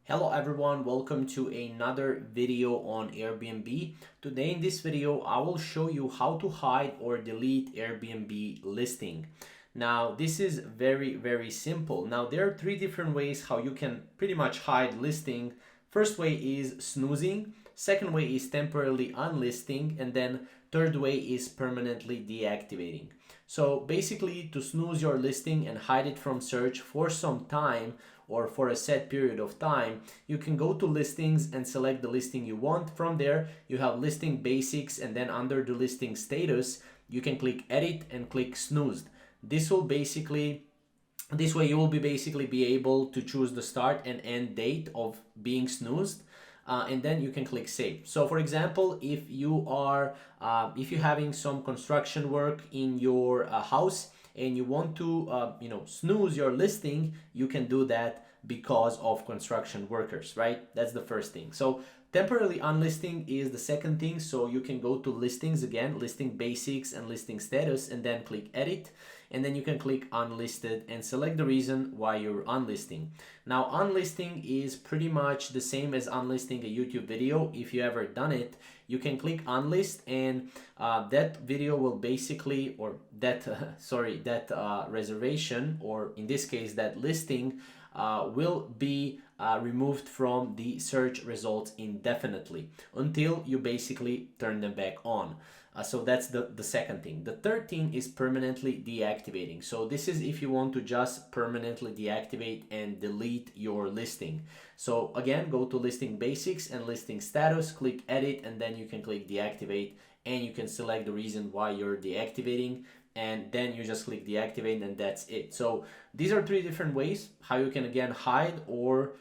Hello everyone, welcome to another video on Airbnb. Today in this video, I will show you how to hide or delete Airbnb listing. Now, this is very simple. Now, there are three different ways how you can pretty much hide listing. First way is snoozing, second way is temporarily unlisting, and then third way is permanently deactivating. So basically, to snooze your listing and hide it from search for some time or for a set period of time, you can go to listings and select the listing you want. From there, you have listing basics, and then under the listing status, you can click edit and click snoozed. This way you will be able to choose the start and end date of being snoozed. And then you can click save. So for example, if you're having some construction work in your house and you want to snooze your listing, you can do that because of construction workers, right? That's the first thing. So temporarily unlisting is the second thing. So you can go to listings again, listing basics and listing status, and then click edit, and then you can click unlisted and select the reason why you're unlisting. Now, unlisting is pretty much the same as unlisting a YouTube video. If you ever done it, you can click unlist, and that video will basically, or that reservation, or in this case that listing, will be removed from the search results indefinitely until you basically turn them back on. So that's the second thing. The third thing is permanently deactivating. So this is if you want to just permanently deactivate and delete your listing. So again, go to listing basics and listing status, click edit, and then you can click deactivate, and you can select the reason why you're deactivating, and then you just click deactivate, and that's it. So these are three different ways how you can again hide or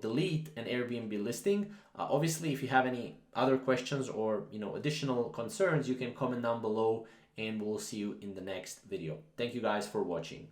delete an Airbnb listing. Obviously, if you have any other questions or additional concerns, you can comment down below, and we'll see you in the next video. Thank you guys for watching.